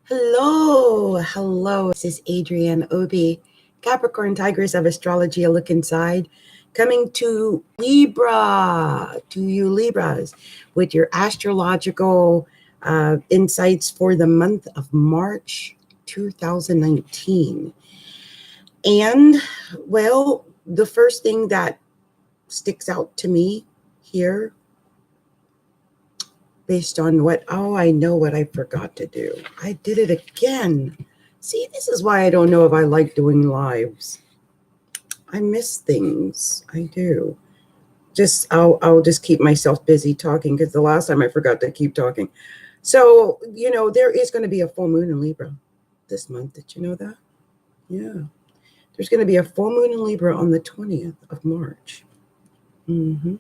Hello. This is Adrienne Obi, Capricorntigress of Astrology, a look inside, coming to you Libras, with your astrological insights for the month of March 2019. And, well, the first thing that sticks out to me here, based on I know what I forgot to do. I did it again. See, this is why I don't know if I like doing lives. I miss things. I do. I'll just keep myself busy talking, because the last time I forgot to keep talking. So, there is going to be a full moon in Libra this month. Did you know that? Yeah. There's going to be a full moon in Libra on the 20th of March. Mm-hmm.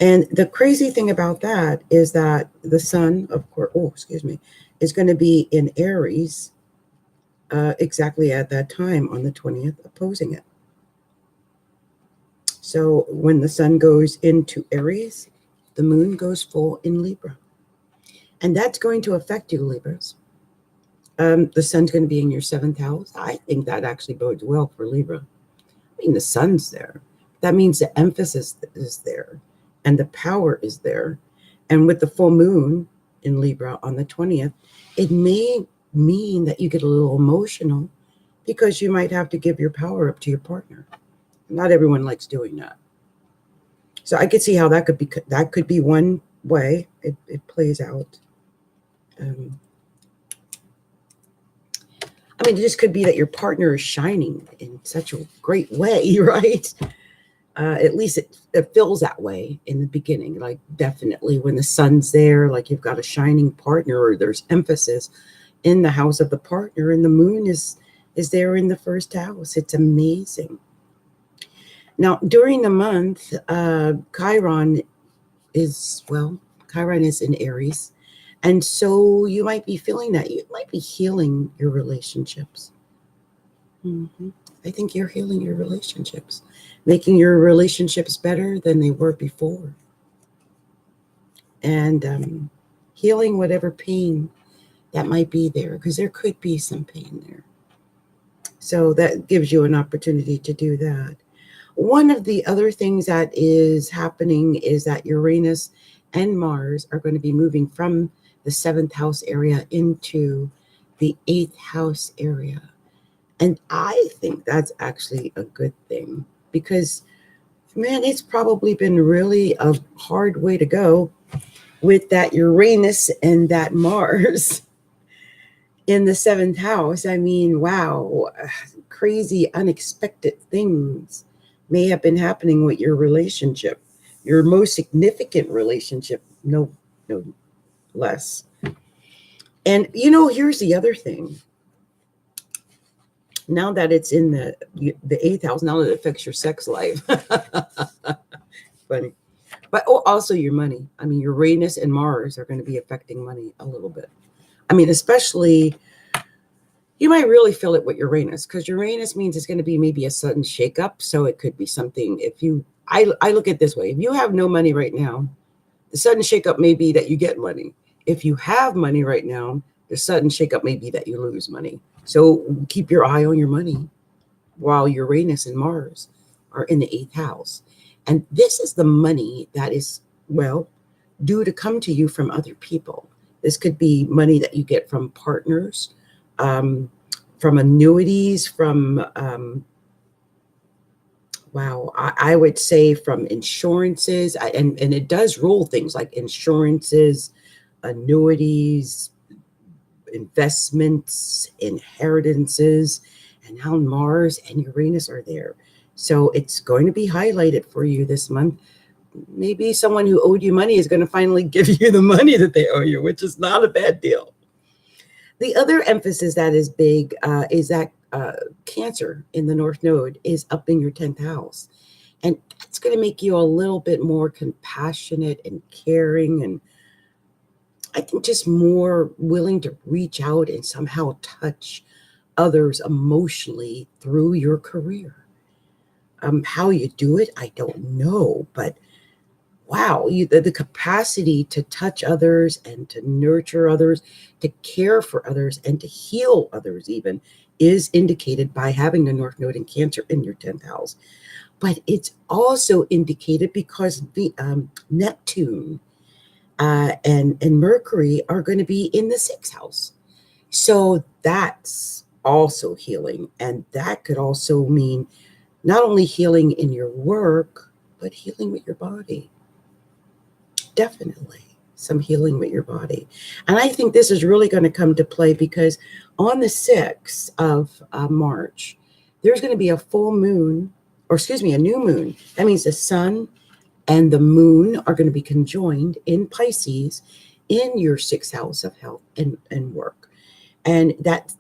And the crazy thing about that is that the sun, of course, is going to be in Aries exactly at that time on the 20th, opposing it. So when the sun goes into Aries, the moon goes full in Libra. And that's going to affect you, Libras. The sun's going to be in your 7th house. I think that actually bodes well for Libra. I mean, the sun's there. That means the emphasis is there and the power is there. And with the full moon in Libra on the 20th, it may mean that you get a little emotional because you might have to give your power up to your partner. Not everyone likes doing that. So I could see how that could be one way it plays out. It just could be that your partner is shining in such a great way, right? At least it feels that way in the beginning. Like, definitely when the sun's there, like you've got a shining partner, or there's emphasis in the house of the partner, and the moon is there in the 1st house. It's amazing. Now, during the month, Chiron is in Aries. And so you might be feeling that. You might be healing your relationships. Mm-hmm. I think you're healing your relationships, making your relationships better than they were before. And healing whatever pain that might be there, because there could be some pain there. So that gives you an opportunity to do that. One of the other things that is happening is that Uranus and Mars are going to be moving from the 7th house area into the 8th house area. And I think that's actually a good thing, because, man, it's probably been really a hard way to go with that Uranus and that Mars in the 7th house. I mean, wow, crazy, unexpected things may have been happening with your relationship, your most significant relationship, no less. And, here's the other thing. Now that it's in the 8th house, now that it affects your sex life. Funny. But also your money. I mean, Uranus and Mars are going to be affecting money a little bit. I mean, especially, you might really feel it with Uranus, because Uranus means it's going to be maybe a sudden shakeup. So it could be something, I look at it this way. If you have no money right now, the sudden shakeup may be that you get money. If you have money right now, the sudden shakeup may be that you lose money. So keep your eye on your money while Uranus and Mars are in the 8th house. And this is the money that is, due to come to you from other people. This could be money that you get from partners, from annuities, from, I would say from insurances. And it does rule things like insurances, annuities, investments, inheritances, and now Mars and Uranus are there. So it's going to be highlighted for you this month. Maybe someone who owed you money is going to finally give you the money that they owe you, which is not a bad deal. The other emphasis that is big is that Cancer in the North Node is up in your 10th house. And that's going to make you a little bit more compassionate and caring, and I think just more willing to reach out and somehow touch others emotionally through your career. How you do it, I don't know, but wow, the capacity to touch others and to nurture others, to care for others, and to heal others even is indicated by having the North Node in Cancer in your 10th house. But it's also indicated because the Neptune and Mercury are going to be in the 6th house. So that's also healing. And that could also mean not only healing in your work, but healing with your body. Definitely some healing with your body. And I think this is really going to come to play because on the 6th of March, there's going to be a full moon, or excuse me, a new moon. That means the sun and the moon are going to be conjoined in Pisces in your 6th house of health and work. And that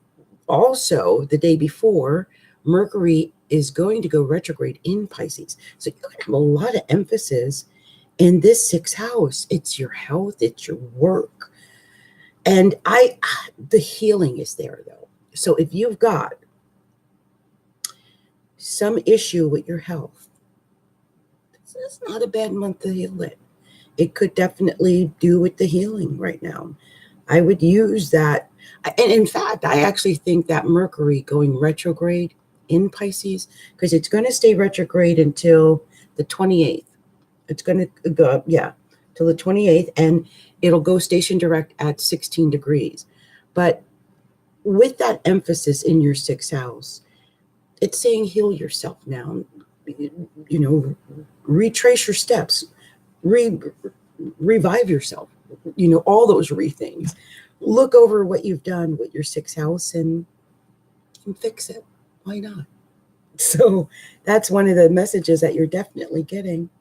also the day before, Mercury is going to go retrograde in Pisces. So you're going to have a lot of emphasis in this 6th house. It's your health, it's your work. And the healing is there though. So if you've got some issue with your health, it's not a bad month to heal it. It could definitely do with the healing right now. I would use that. And in fact, I actually think that Mercury going retrograde in Pisces, because it's going to stay retrograde until the 28th. It's going to go, till the 28th, and it'll go station direct at 16 degrees. But with that emphasis in your 6th house, it's saying heal yourself now. Retrace your steps, revive yourself, all those things. Look over what you've done with your 6th house and fix it. Why not? So that's one of the messages that you're definitely getting.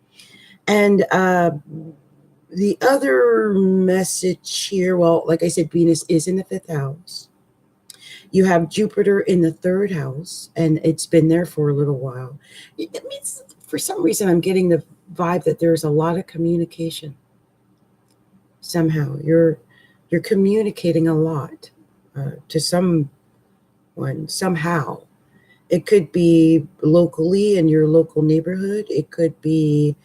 And the other message here, well, like I said, Venus is in the 5th house. You have Jupiter in the 3rd house, and it's been there for a little while. It means, for some reason, I'm getting the vibe that there's a lot of communication. Somehow, you're communicating a lot to someone, somehow. It could be locally in your local neighborhood. It could be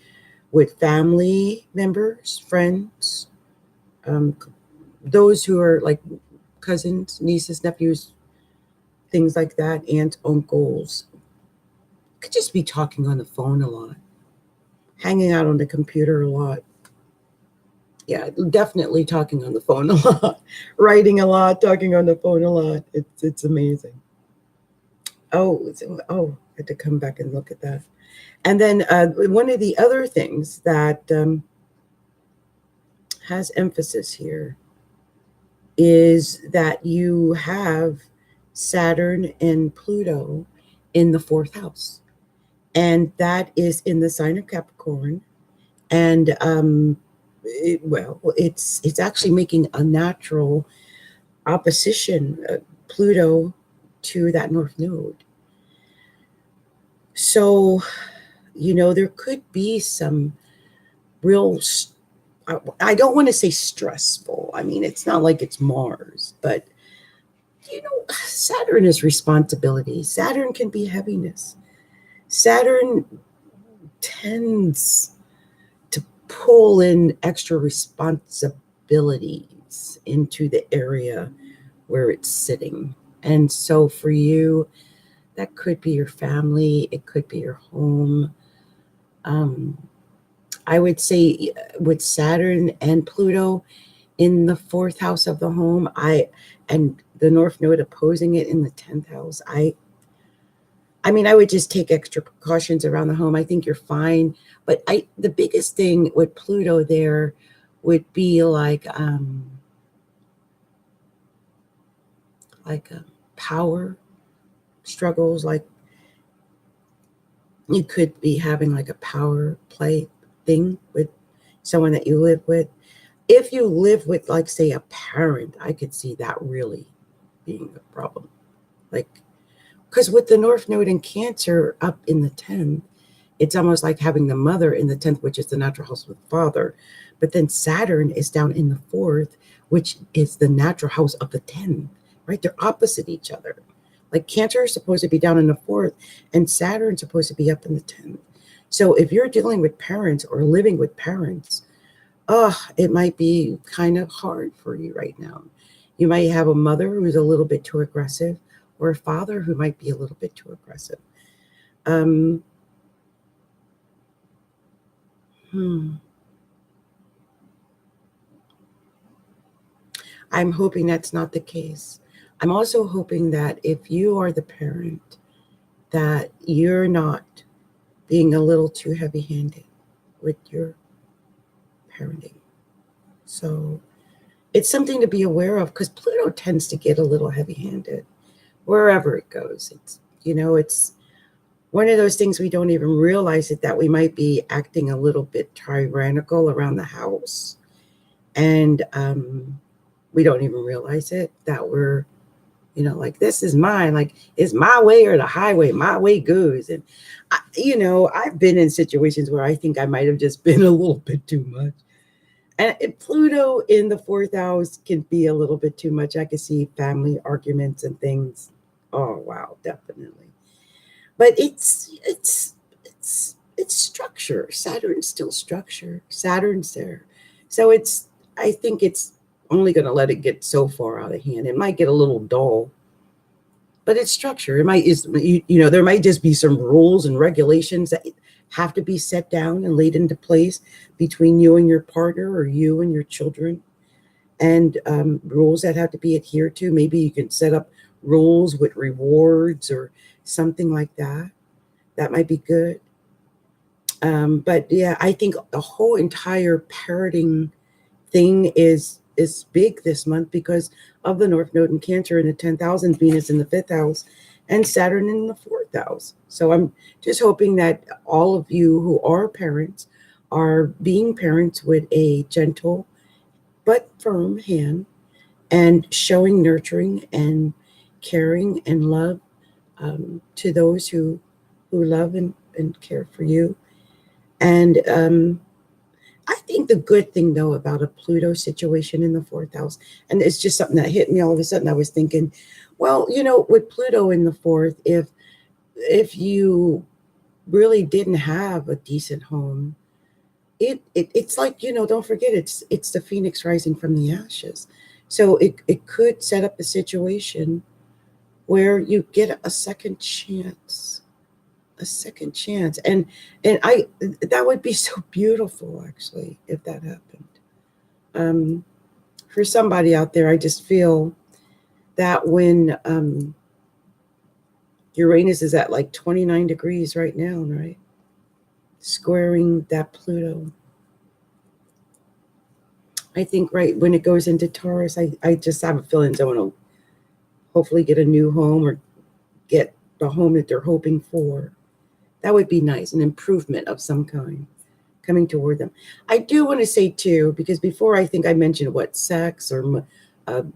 with family members, friends, those who are like cousins, nieces, nephews, things like that, aunts, uncles. Could just be talking on the phone a lot, hanging out on the computer a lot. Yeah, definitely talking on the phone a lot, writing a lot, talking on the phone a lot. It's amazing. Oh, I had to come back and look at that. And then one of the other things that has emphasis here is that you have Saturn and Pluto in the 4th house. And that is in the sign of Capricorn. And it's actually making a natural opposition, Pluto to that North Node. So, there could be some real, I don't want to say stressful. I mean, it's not like it's Mars, but, Saturn is responsibility. Saturn can be heaviness. Saturn tends to pull in extra responsibilities into the area where it's sitting. And so for you, that could be your family, it could be your home. I would say with Saturn and Pluto in the 4th house of the home, and the North Node opposing it in the 10th house, I would just take extra precautions around the home. I think you're fine. But the biggest thing with Pluto there would be like power struggles. Like you could be having like a power play thing with someone that you live with. If you live with, like, say, a parent, I could see that really being a problem. Like, because with the North Node in Cancer up in the 10th, it's almost like having the mother in the 10th, which is the natural house with father. But then Saturn is down in the 4th, which is the natural house of the 10th, right? They're opposite each other. Like Cancer is supposed to be down in the 4th, and Saturn's supposed to be up in the 10th. So if you're dealing with parents or living with parents, it might be kind of hard for you right now. You might have a mother who's a little bit too aggressive, or a father who might be a little bit too aggressive. Um, hmm. I'm hoping that's not the case. I'm also hoping that if you are the parent, that you're not being a little too heavy handed with your parenting. So it's something to be aware of because Pluto tends to get a little heavy handed wherever it goes. It's one of those things we don't even realize it, that we might be acting a little bit tyrannical around the house. And we don't even realize it, that we're, like, this is mine, like it's my way or the highway, my way goes. And I've been in situations where I think I might have just been a little bit too much. And Pluto in the fourth house can be a little bit too much. I can see family arguments and things. Oh wow, definitely. But it's structure. Saturn's still structure. Saturn's there. So I think it's only going to let it get so far out of hand. It might get a little dull, but it's structure. It might there might just be some rules and regulations that have to be set down and laid into place between you and your partner, or you and your children, and rules that have to be adhered to. Maybe you can set up rules with rewards or something like that. That might be good. But yeah, I think the whole entire parroting thing is big this month because of the North Node in Cancer in the 10,000, Venus in the fifth house, and Saturn in the fourth house. So I'm just hoping that all of you who are parents are being parents with a gentle but firm hand, and showing nurturing and caring and love to those who love and care for you. And I think the good thing, though, about a Pluto situation in the fourth house, and it's just something that hit me all of a sudden. I was thinking, well, with Pluto in the fourth, if you really didn't have a decent home, it's like, don't forget, it's the phoenix rising from the ashes. So it could set up a situation where you get a second chance, and I that would be so beautiful, actually, if that happened. um for somebody out there, I just feel that when Uranus is at like 29 degrees right now, right, squaring that Pluto, I think right when it goes into Taurus, I just have a feeling someone will hopefully get a new home, or get the home that they're hoping for. That would be nice, an improvement of some kind coming toward them. I do want to say too, because before I think I mentioned what sex, or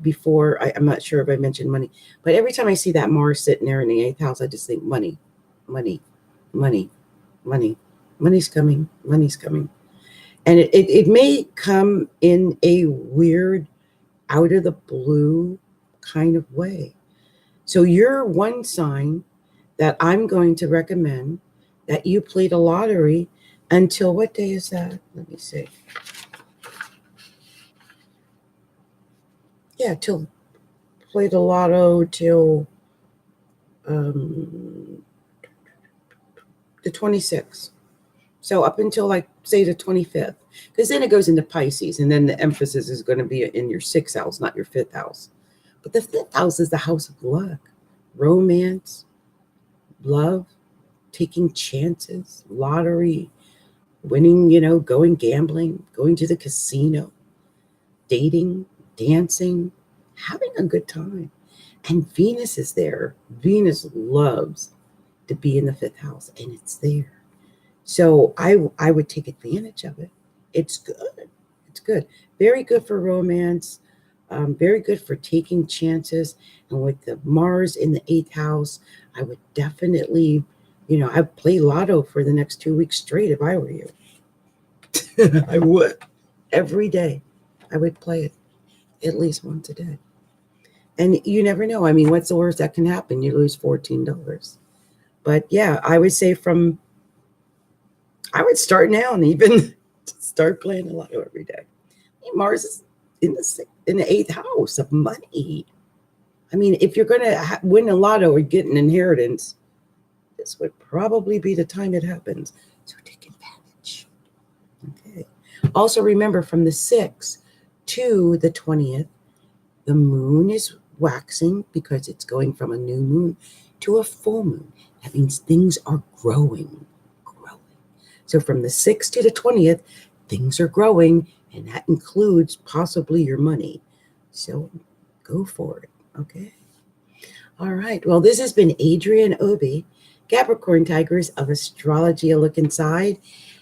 before I'm not sure if I mentioned money, but every time I see that Mars sitting there in the eighth house, I just think money, money, money, money, money's coming, money's coming. And it may come in a weird, out of the blue kind of way. So you're one sign that I'm going to recommend that you play the lottery until, what day is that? Let me see. Yeah, till play the lotto till um, the 26th. So up until, like, say the 25th, because then it goes into Pisces, and then the emphasis is going to be in your sixth house, not your fifth house. But the fifth house is the house of luck, romance, love, taking chances, lottery, winning, going gambling, going to the casino, dating, dancing, having a good time. And Venus is there. Venus loves to be in the fifth house, and it's there. So I would take advantage of it. It's good. It's good. Very good for romance. Very good for taking chances. And with the Mars in the eighth house, I would definitely, I'd play lotto for the next 2 weeks straight if I were you. I would. Every day, I would play it at least once a day. And you never know. I mean, what's the worst that can happen? You lose $14. But yeah, I would say from I would start now and even start playing a lotto every day. Mars is in the eighth house of money. I mean, if you're going to win a lotto or get an inheritance, this would probably be the time it happens. So take advantage. Okay. Also remember, from the 6th to the 20th, the moon is waxing because it's going from a new moon to a full moon. That means things are growing. So from the 6th to the 20th, things are growing, and that includes possibly your money. So go for it. Okay. All right. Well, this has been Adrienne Obi, Capricorntigress of Astrology, a Look Inside.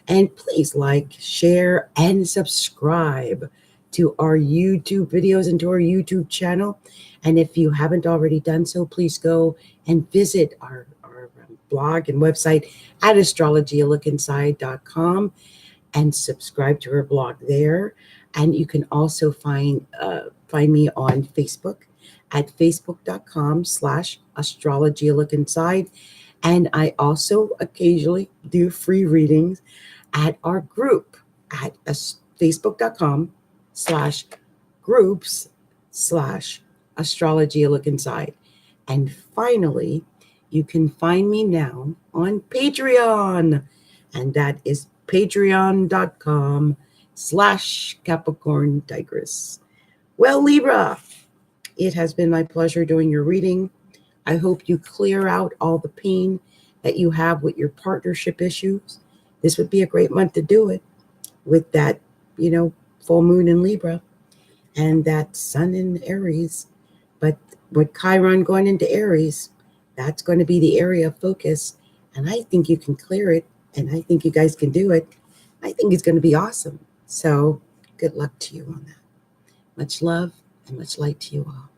And please like, share, and subscribe to our YouTube videos and to our YouTube channel. And if you haven't already done so, please go and visit our blog and website at astrologyalookinside.com and subscribe to our blog there. And you can also find me on Facebook at facebook.com/astrologylookinside. And I also occasionally do free readings at our group at facebook.com/groups/astrologylookinside. And finally, you can find me now on Patreon, and that is patreon.com/Capricorntigress. Well, Libra, it has been my pleasure doing your reading. I hope you clear out all the pain that you have with your partnership issues. This would be a great month to do it with that, full moon in Libra and that sun in Aries. But with Chiron going into Aries, that's going to be the area of focus. And I think you can clear it. And I think you guys can do it. I think it's going to be awesome. So good luck to you on that. Much love and much light to you all.